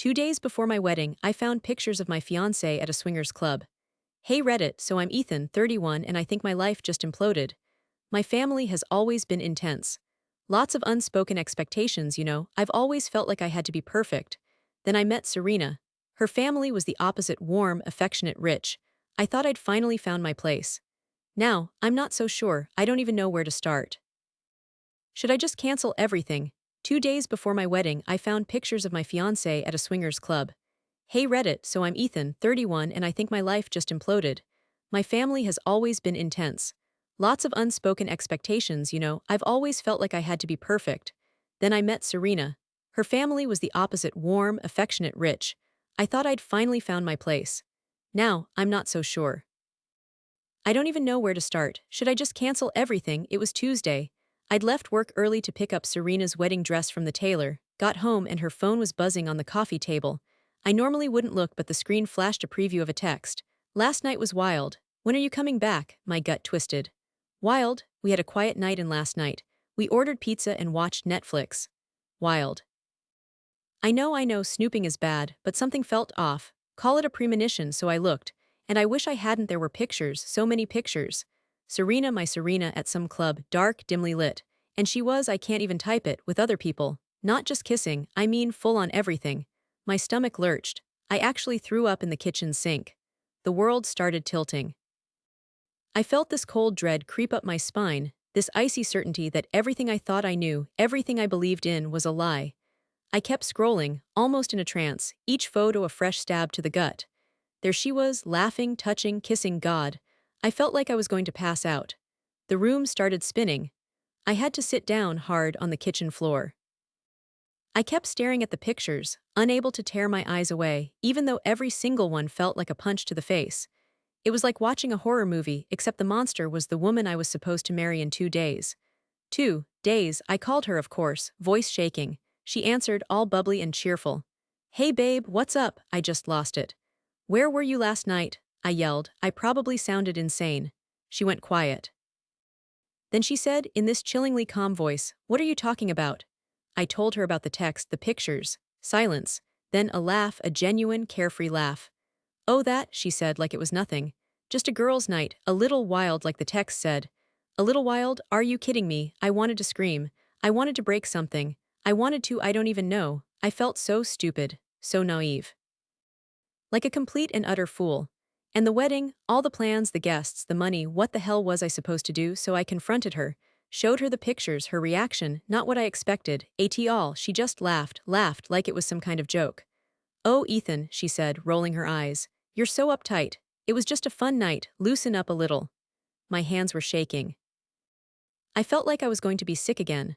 2 days before my wedding, I found pictures of my fiancé at a swingers club. Hey Reddit, so I'm Ethan, 31, and I think my life just imploded. My family has always been intense. Lots of unspoken expectations, I've always felt like I had to be perfect. Then I met Serena. Her family was the opposite: warm, affectionate, rich. I thought I'd finally found my place. Now, I'm not so sure, I don't even know where to start. Should I just cancel everything? 2 days before my wedding, I found pictures of my fiancé at a swingers club. Hey Reddit, so I'm Ethan, 31, and I think my life just imploded. My family has always been intense. Lots of unspoken expectations, I've always felt like I had to be perfect. Then I met Serena. Her family was the opposite: warm, affectionate, rich. I thought I'd finally found my place. Now, I'm not so sure. I don't even know where to start. Should I just cancel everything? It was Tuesday. I'd left work early to pick up Serena's wedding dress from the tailor, got home and her phone was buzzing on the coffee table. I normally wouldn't look, but the screen flashed a preview of a text. Last night was wild. When are you coming back? My gut twisted. Wild? We had a quiet night in last night. We ordered pizza and watched Netflix. Wild. I know, snooping is bad, but something felt off. Call it a premonition, so I looked. And I wish I hadn't. There were pictures, so many pictures. Serena, my Serena, at some club, dark, dimly lit. And she was, I can't even type it, with other people. Not just kissing, I mean full on everything. My stomach lurched. I actually threw up in the kitchen sink. The world started tilting. I felt this cold dread creep up my spine, this icy certainty that everything I thought I knew, everything I believed in, was a lie. I kept scrolling, almost in a trance, each photo a fresh stab to the gut. There she was, laughing, touching, kissing. God. I felt like I was going to pass out. The room started spinning. I had to sit down hard on the kitchen floor. I kept staring at the pictures, unable to tear my eyes away, even though every single one felt like a punch to the face. It was like watching a horror movie, except the monster was the woman I was supposed to marry in 2 days. 2 days, I called her, of course, voice shaking. She answered, all bubbly and cheerful. Hey babe, what's up? I just lost it. Where were you last night? I yelled. I probably sounded insane. She went quiet. Then she said, in this chillingly calm voice, what are you talking about? I told her about the text, the pictures. Silence. Then a laugh, a genuine, carefree laugh. Oh, that, she said, like it was nothing. Just a girl's night, a little wild, like the text said. A little wild? Are you kidding me? I wanted to scream. I wanted to break something. I wanted to, I don't even know. I felt so stupid, so naive. Like a complete and utter fool. And the wedding, all the plans, the guests, the money, what the hell was I supposed to do? So I confronted her, showed her the pictures, her reaction, not what I expected, at all. She just laughed like it was some kind of joke. Oh, Ethan, she said, rolling her eyes. You're so uptight. It was just a fun night, loosen up a little. My hands were shaking. I felt like I was going to be sick again.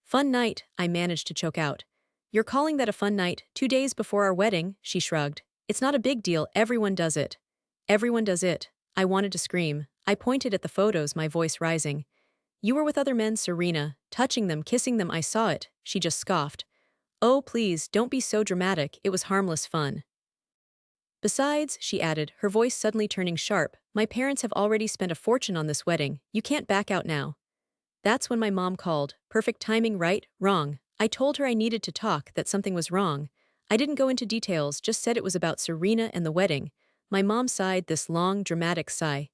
Fun night, I managed to choke out. You're calling that a fun night, 2 days before our wedding? She shrugged. It's not a big deal, everyone does it. Everyone does it. I wanted to scream. I pointed at the photos, my voice rising. You were with other men, Serena, touching them, kissing them, I saw it. She just scoffed. Oh, please, don't be so dramatic, it was harmless fun. Besides, she added, her voice suddenly turning sharp, my parents have already spent a fortune on this wedding, you can't back out now. That's when my mom called. Perfect timing, right? Wrong. I told her I needed to talk, that something was wrong. I didn't go into details, just said it was about Serena and the wedding. My mom sighed this long, dramatic sigh.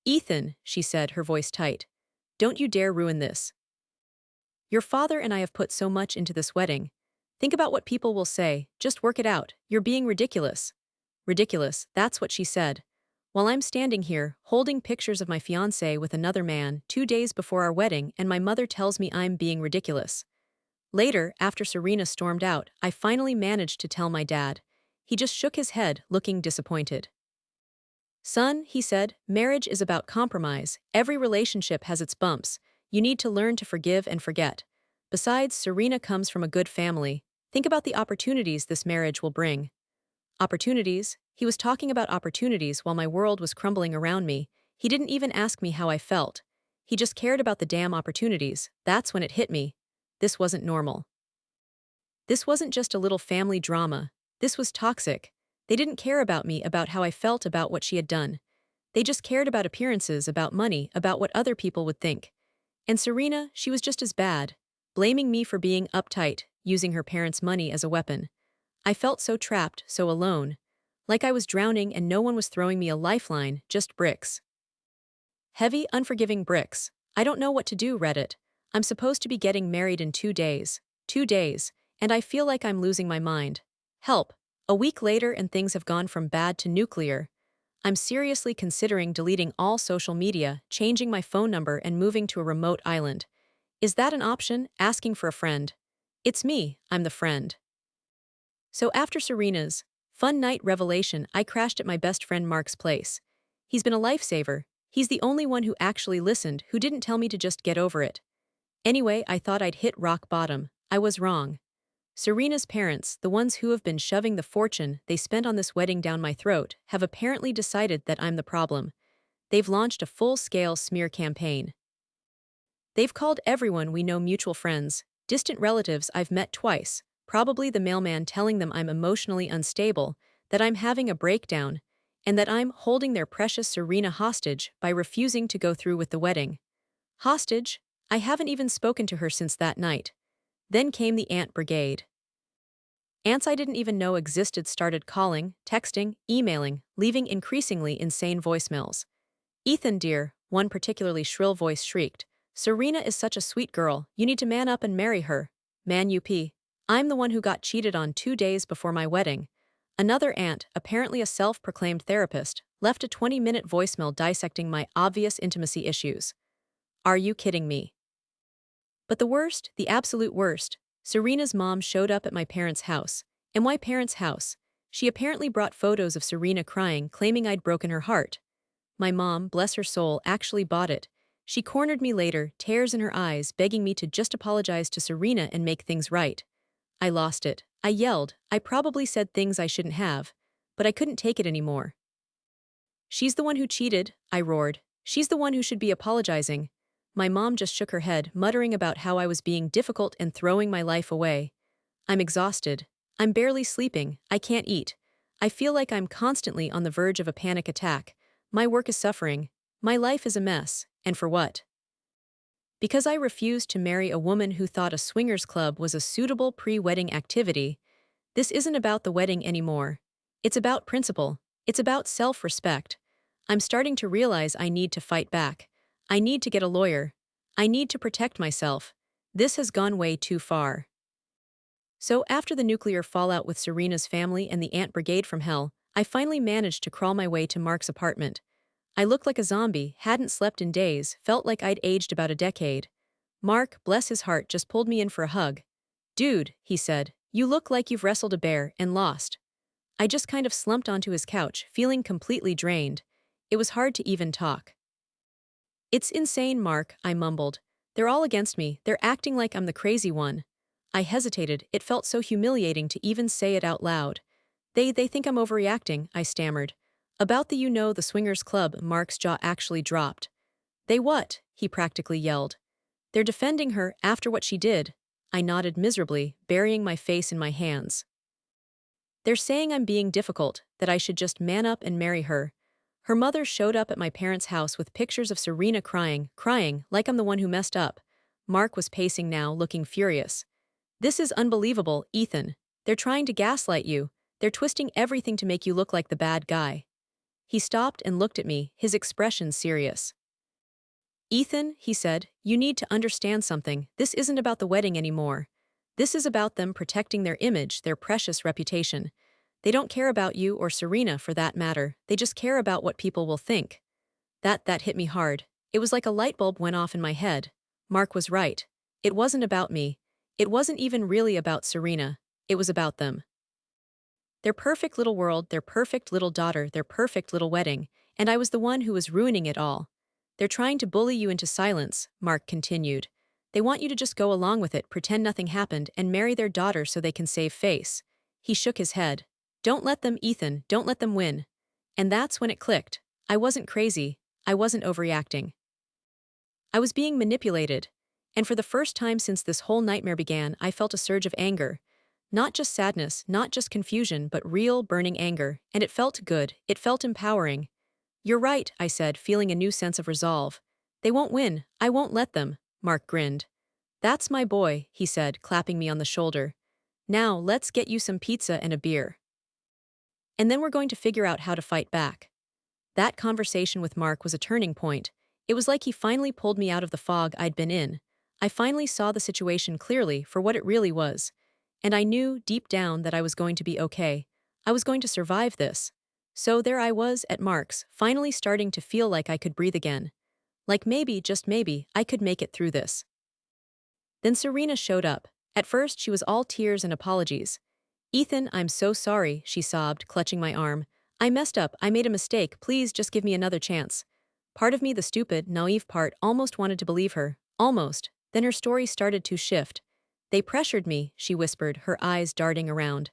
Ethan, she said, her voice tight. Don't you dare ruin this. Your father and I have put so much into this wedding. Think about what people will say, just work it out, you're being ridiculous. Ridiculous, that's what she said. While I'm standing here, holding pictures of my fiancé with another man, 2 days before our wedding, and my mother tells me I'm being ridiculous. Later, after Serena stormed out, I finally managed to tell my dad. He just shook his head, looking disappointed. Son, he said, marriage is about compromise. Every relationship has its bumps. You need to learn to forgive and forget. Besides, Serena comes from a good family. Think about the opportunities this marriage will bring. Opportunities? He was talking about opportunities while my world was crumbling around me. He didn't even ask me how I felt. He just cared about the damn opportunities. That's when it hit me. This wasn't normal. This wasn't just a little family drama. This was toxic. They didn't care about me, about how I felt, about what she had done. They just cared about appearances, about money, about what other people would think. And Serena, she was just as bad, blaming me for being uptight, using her parents' money as a weapon. I felt so trapped, so alone. Like I was drowning and no one was throwing me a lifeline, just bricks. Heavy, unforgiving bricks. I don't know what to do, Reddit. I'm supposed to be getting married in 2 days. 2 days. And I feel like I'm losing my mind. Help. A week later and things have gone from bad to nuclear. I'm seriously considering deleting all social media, changing my phone number and moving to a remote island. Is that an option? Asking for a friend. It's me, I'm the friend. So after Serena's fun night revelation, I crashed at my best friend Mark's place. He's been a lifesaver. He's the only one who actually listened, who didn't tell me to just get over it. Anyway, I thought I'd hit rock bottom. I was wrong. Serena's parents, the ones who have been shoving the fortune they spent on this wedding down my throat, have apparently decided that I'm the problem. They've launched a full-scale smear campaign. They've called everyone we know mutual friends, distant relatives I've met twice, probably the mailman telling them I'm emotionally unstable, that I'm having a breakdown, and that I'm holding their precious Serena hostage by refusing to go through with the wedding. Hostage? I haven't even spoken to her since that night. Then came the Ant Brigade. Ants I didn't even know existed started calling, texting, emailing, leaving increasingly insane voicemails. Ethan, dear, one particularly shrill voice shrieked, Serena is such a sweet girl, you need to man up and marry her. Man up. I'm the one who got cheated on 2 days before my wedding. Another aunt, apparently a self-proclaimed therapist, left a 20-minute voicemail dissecting my obvious intimacy issues. Are you kidding me? But the worst, the absolute worst, Serena's mom showed up at my parents' house. And my parents' house. She apparently brought photos of Serena crying, claiming I'd broken her heart. My mom, bless her soul, actually bought it. She cornered me later, tears in her eyes, begging me to just apologize to Serena and make things right. I lost it. I yelled. I probably said things I shouldn't have. But I couldn't take it anymore. She's the one who cheated, I roared. She's the one who should be apologizing. My mom just shook her head, muttering about how I was being difficult and throwing my life away. I'm exhausted. I'm barely sleeping. I can't eat. I feel like I'm constantly on the verge of a panic attack. My work is suffering. My life is a mess. And for what? Because I refused to marry a woman who thought a swingers club was a suitable pre-wedding activity. This isn't about the wedding anymore. It's about principle. It's about self-respect. I'm starting to realize I need to fight back. I need to get a lawyer. I need to protect myself. This has gone way too far. So after the nuclear fallout with Serena's family and the Ant Brigade from hell, I finally managed to crawl my way to Mark's apartment. I looked like a zombie, hadn't slept in days, felt like I'd aged about a decade. Mark, bless his heart, just pulled me in for a hug. Dude, he said, you look like you've wrestled a bear and lost. I just kind of slumped onto his couch, feeling completely drained. It was hard to even talk. It's insane, Mark, I mumbled. They're all against me, they're acting like I'm the crazy one. I hesitated, it felt so humiliating to even say it out loud. They think I'm overreacting, I stammered. About the swingers club, Mark's jaw actually dropped. They what? He practically yelled. They're defending her after what she did. I nodded miserably, burying my face in my hands. They're saying I'm being difficult, that I should just man up and marry her. Her mother showed up at my parents' house with pictures of Serena crying, like I'm the one who messed up. Mark was pacing now, looking furious. This is unbelievable, Ethan. They're trying to gaslight you. They're twisting everything to make you look like the bad guy. He stopped and looked at me, his expression serious. Ethan, he said, you need to understand something. This isn't about the wedding anymore. This is about them protecting their image, their precious reputation. They don't care about you or Serena for that matter. They just care about what people will think. That hit me hard. It was like a light bulb went off in my head. Mark was right. It wasn't about me. It wasn't even really about Serena. It was about them. Their perfect little world, their perfect little daughter, their perfect little wedding, and I was the one who was ruining it all. They're trying to bully you into silence, Mark continued. They want you to just go along with it, pretend nothing happened, and marry their daughter so they can save face. He shook his head. Don't let them, Ethan, don't let them win. And that's when it clicked. I wasn't crazy. I wasn't overreacting. I was being manipulated. And for the first time since this whole nightmare began, I felt a surge of anger. Not just sadness, not just confusion, but real, burning anger, and it felt good, it felt empowering. You're right, I said, feeling a new sense of resolve. They won't win, I won't let them, Mark grinned. That's my boy, he said, clapping me on the shoulder. Now, let's get you some pizza and a beer. And then we're going to figure out how to fight back. That conversation with Mark was a turning point. It was like he finally pulled me out of the fog I'd been in. I finally saw the situation clearly for what it really was. And I knew, deep down, that I was going to be okay. I was going to survive this. So there I was, at Mark's, finally starting to feel like I could breathe again. Like maybe, just maybe, I could make it through this. Then Serena showed up. At first, she was all tears and apologies. "Ethan, I'm so sorry," she sobbed, clutching my arm. "I messed up, I made a mistake, please just give me another chance." Part of me, the stupid, naive part, almost wanted to believe her. Almost. Then her story started to shift. "They pressured me," she whispered, her eyes darting around.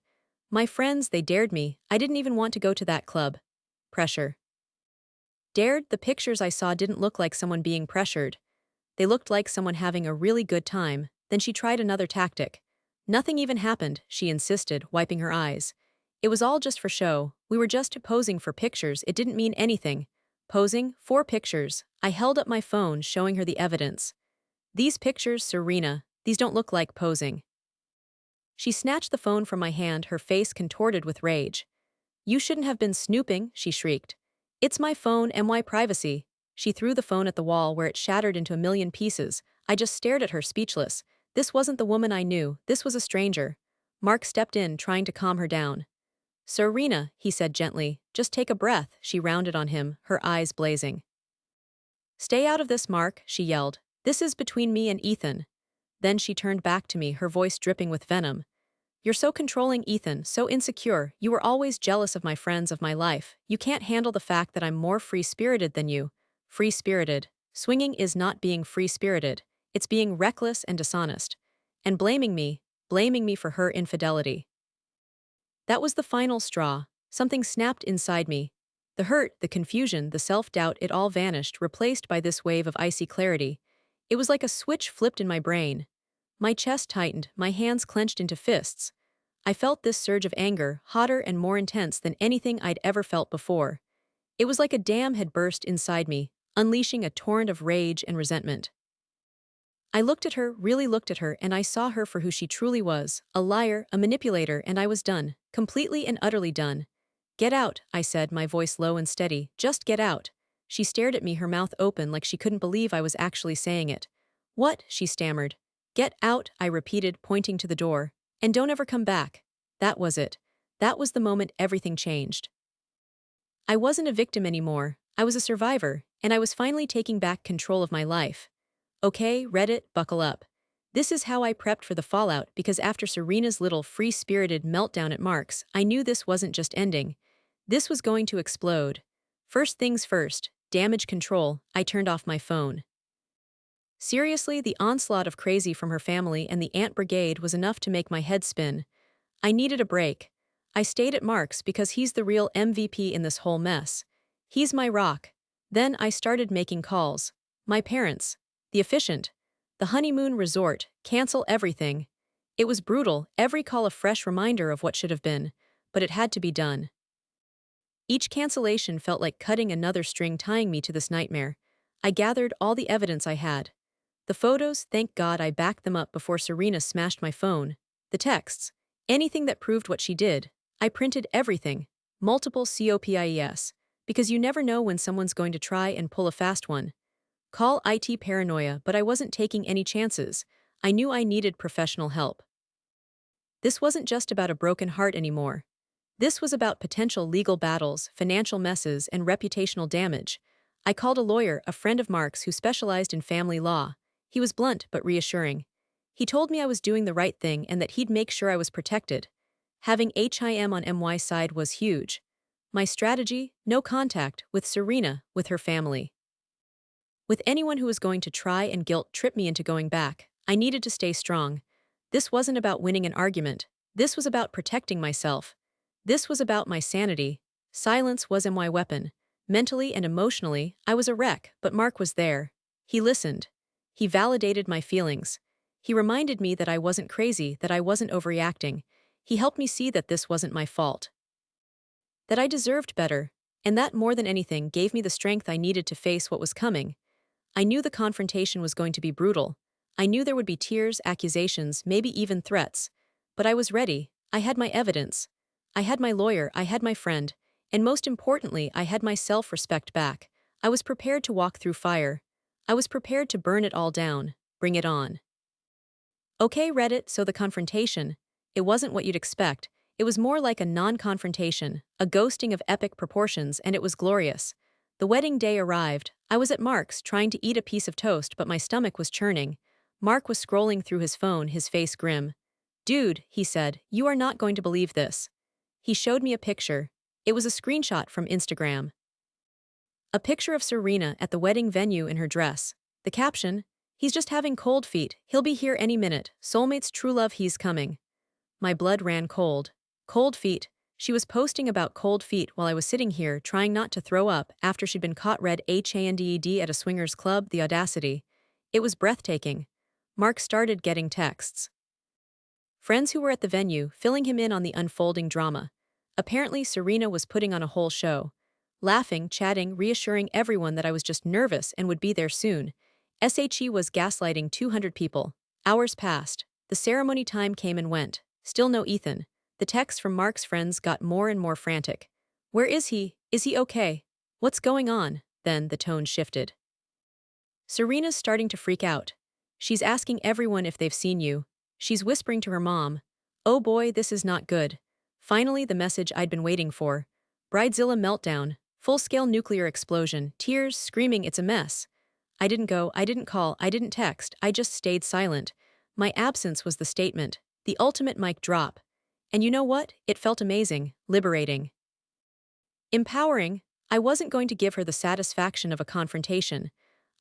"My friends, they dared me. I didn't even want to go to that club." Pressure. Dared? The pictures I saw didn't look like someone being pressured. They looked like someone having a really good time. Then she tried another tactic. "Nothing even happened," she insisted, wiping her eyes. "It was all just for show. We were just posing for pictures. It didn't mean anything." Posing? For pictures. I held up my phone, showing her the evidence. "These pictures, Serena, these don't look like posing." She snatched the phone from my hand, her face contorted with rage. "You shouldn't have been snooping," she shrieked. "It's my phone and my privacy." She threw the phone at the wall where it shattered into a million pieces. I just stared at her, speechless. This wasn't the woman I knew, this was a stranger. Mark stepped in, trying to calm her down. "Serena," he said gently, "just take a breath," she rounded on him, her eyes blazing. "Stay out of this, Mark," she yelled. "This is between me and Ethan." Then she turned back to me, her voice dripping with venom. "You're so controlling, Ethan, so insecure. You were always jealous of my friends, of my life. You can't handle the fact that I'm more free-spirited than you." Free-spirited. Swinging is not being free-spirited. It's being reckless and dishonest. And blaming me for her infidelity. That was the final straw. Something snapped inside me. The hurt, the confusion, the self-doubt, it all vanished, replaced by this wave of icy clarity. It was like a switch flipped in my brain. My chest tightened, my hands clenched into fists. I felt this surge of anger, hotter and more intense than anything I'd ever felt before. It was like a dam had burst inside me, unleashing a torrent of rage and resentment. I looked at her, really looked at her, and I saw her for who she truly was, a liar, a manipulator, and I was done, completely and utterly done. "Get out," I said, my voice low and steady, "just get out." She stared at me, her mouth open like she couldn't believe I was actually saying it. "What?" she stammered. "Get out," I repeated, pointing to the door. "And don't ever come back." That was it. That was the moment everything changed. I wasn't a victim anymore, I was a survivor, and I was finally taking back control of my life. Okay, Reddit, buckle up. This is how I prepped for the fallout, because after Serena's little free-spirited meltdown at Mark's, I knew this wasn't just ending. This was going to explode. First things first, damage control. I turned off my phone. Seriously, the onslaught of crazy from her family and the Ant Brigade was enough to make my head spin. I needed a break. I stayed at Mark's because he's the real MVP in this whole mess. He's my rock. Then I started making calls. My parents. The efficient. The honeymoon resort. Cancel everything. It was brutal, every call a fresh reminder of what should have been. But it had to be done. Each cancellation felt like cutting another string tying me to this nightmare. I gathered all the evidence I had. The photos, thank God I backed them up before Serena smashed my phone. The texts. Anything that proved what she did. I printed everything. Multiple copies. Because you never know when someone's going to try and pull a fast one. Call IT paranoia, but I wasn't taking any chances. I knew I needed professional help. This wasn't just about a broken heart anymore. This was about potential legal battles, financial messes, and reputational damage. I called a lawyer, a friend of Mark's who specialized in family law. He was blunt but reassuring. He told me I was doing the right thing and that he'd make sure I was protected. Having him on my side was huge. My strategy? No contact with Serena, with her family. With anyone who was going to try and guilt-trip me into going back, I needed to stay strong. This wasn't about winning an argument. This was about protecting myself. This was about my sanity. Silence was my weapon. Mentally and emotionally, I was a wreck, but Mark was there. He listened. He validated my feelings. He reminded me that I wasn't crazy, that I wasn't overreacting. He helped me see that this wasn't my fault. That I deserved better, and that more than anything gave me the strength I needed to face what was coming. I knew the confrontation was going to be brutal. I knew there would be tears, accusations, maybe even threats. But I was ready. I had my evidence. I had my lawyer, I had my friend, and most importantly, I had my self-respect back. I was prepared to walk through fire. I was prepared to burn it all down. Bring it on. Okay, Reddit, so the confrontation. It wasn't what you'd expect. It was more like a non-confrontation, a ghosting of epic proportions, and it was glorious. The wedding day arrived. I was at Mark's, trying to eat a piece of toast, but my stomach was churning. Mark was scrolling through his phone, his face grim. Dude, he said, you are not going to believe this. He showed me a picture. It was a screenshot from Instagram. A picture of Serena at the wedding venue in her dress. The caption, he's just having cold feet, he'll be here any minute, soulmate's true love, he's coming. My blood ran cold. Cold feet. She was posting about cold feet while I was sitting here trying not to throw up after she'd been caught red-handed at a swingers club, the audacity. It was breathtaking. Mark started getting texts. Friends who were at the venue, filling him in on the unfolding drama. Apparently Serena was putting on a whole show. Laughing, chatting, reassuring everyone that I was just nervous and would be there soon. SHE was gaslighting 200 people. Hours passed. The ceremony time came and went. Still no Ethan. The texts from Mark's friends got more and more frantic. Where is he? Is he okay? What's going on? Then the tone shifted. Serena's starting to freak out. She's asking everyone if they've seen you. She's whispering to her mom. Oh boy, this is not good. Finally, the message I'd been waiting for. Bridezilla meltdown. Full-scale nuclear explosion. Tears, screaming, it's a mess. I didn't go, I didn't call, I didn't text, I just stayed silent. My absence was the statement. The ultimate mic drop. And you know what? It felt amazing, liberating. Empowering. I wasn't going to give her the satisfaction of a confrontation.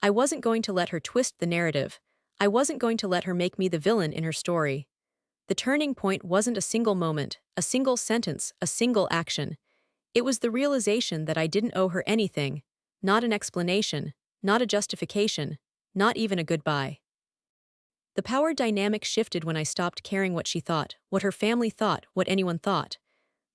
I wasn't going to let her twist the narrative. I wasn't going to let her make me the villain in her story. The turning point wasn't a single moment, a single sentence, a single action. It was the realization that I didn't owe her anything, not an explanation, not a justification, not even a goodbye. The power dynamic shifted when I stopped caring what she thought, what her family thought, what anyone thought.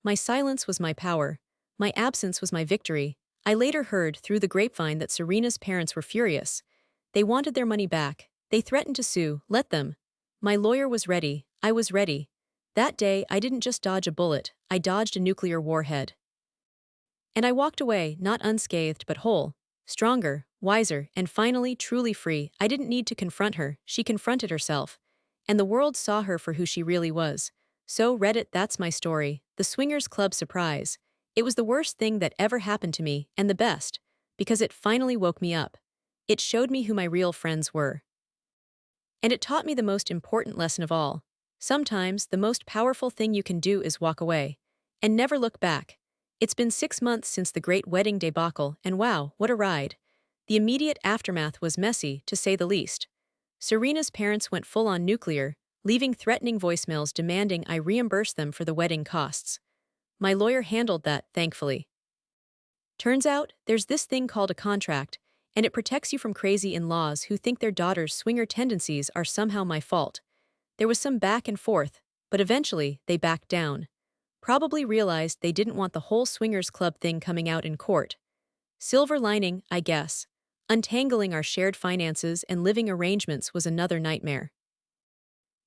My silence was my power. My absence was my victory. I later heard through the grapevine that Serena's parents were furious. They wanted their money back. They threatened to sue, let them. My lawyer was ready. I was ready. That day, I didn't just dodge a bullet, I dodged a nuclear warhead. And I walked away, not unscathed but whole, stronger, wiser, and finally truly free. I didn't need to confront her, she confronted herself. And the world saw her for who she really was. So Reddit, that's my story, the Swingers Club surprise. It was the worst thing that ever happened to me, and the best, because it finally woke me up. It showed me who my real friends were. And it taught me the most important lesson of all. Sometimes, the most powerful thing you can do is walk away. And never look back. It's been 6 months since the great wedding debacle, and wow, what a ride. The immediate aftermath was messy, to say the least. Serena's parents went full-on nuclear, leaving threatening voicemails demanding I reimburse them for the wedding costs. My lawyer handled that, thankfully. Turns out, there's this thing called a contract, and it protects you from crazy in-laws who think their daughter's swinger tendencies are somehow my fault. There was some back and forth, but eventually, they backed down. Probably realized they didn't want the whole swingers club thing coming out in court. Silver lining, I guess. Untangling our shared finances and living arrangements was another nightmare.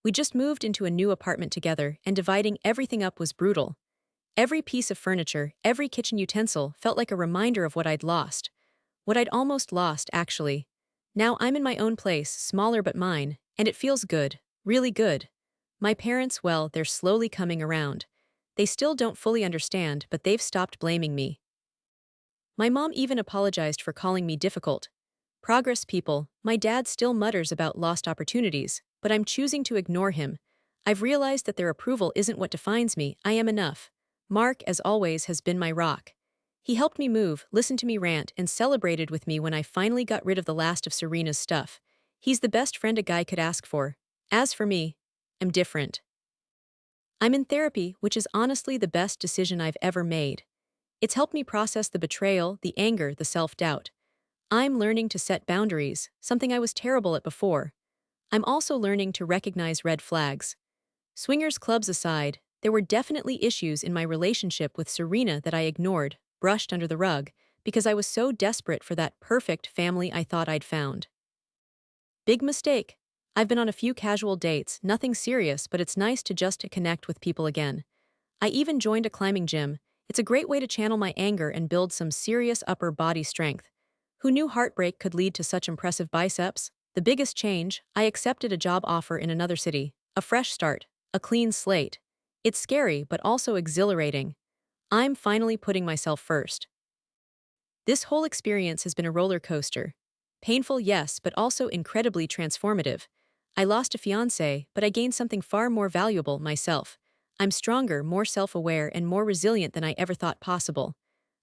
We just moved into a new apartment together, and dividing everything up was brutal. Every piece of furniture, every kitchen utensil felt like a reminder of what I'd lost. What I'd almost lost, actually. Now I'm in my own place, smaller but mine, and it feels good, really good. My parents, well, they're slowly coming around. They still don't fully understand, but they've stopped blaming me. My mom even apologized for calling me difficult. Progress people, my dad still mutters about lost opportunities, but I'm choosing to ignore him. I've realized that their approval isn't what defines me, I am enough. Mark, as always, has been my rock. He helped me move, listened to me rant, and celebrated with me when I finally got rid of the last of Serena's stuff. He's the best friend a guy could ask for. As for me, I'm different. I'm in therapy, which is honestly the best decision I've ever made. It's helped me process the betrayal, the anger, the self-doubt. I'm learning to set boundaries, something I was terrible at before. I'm also learning to recognize red flags. Swingers clubs aside, there were definitely issues in my relationship with Serena that I ignored, brushed under the rug, because I was so desperate for that perfect family I thought I'd found. Big mistake. I've been on a few casual dates, nothing serious, but it's nice to just connect with people again. I even joined a climbing gym. It's a great way to channel my anger and build some serious upper body strength. Who knew heartbreak could lead to such impressive biceps? The biggest change, I accepted a job offer in another city. A fresh start, a clean slate. It's scary, but also exhilarating. I'm finally putting myself first. This whole experience has been a roller coaster. Painful, yes, but also incredibly transformative. I lost a fiancé, but I gained something far more valuable, myself. I'm stronger, more self-aware, and more resilient than I ever thought possible.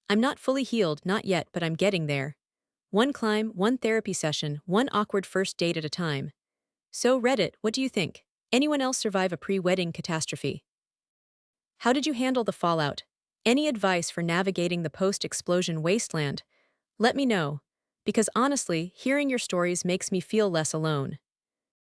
I'm not fully healed, not yet, but I'm getting there. One climb, one therapy session, one awkward first date at a time. So, Reddit, what do you think? Anyone else survive a pre-wedding catastrophe? How did you handle the fallout? Any advice for navigating the post-explosion wasteland? Let me know. Because honestly, hearing your stories makes me feel less alone.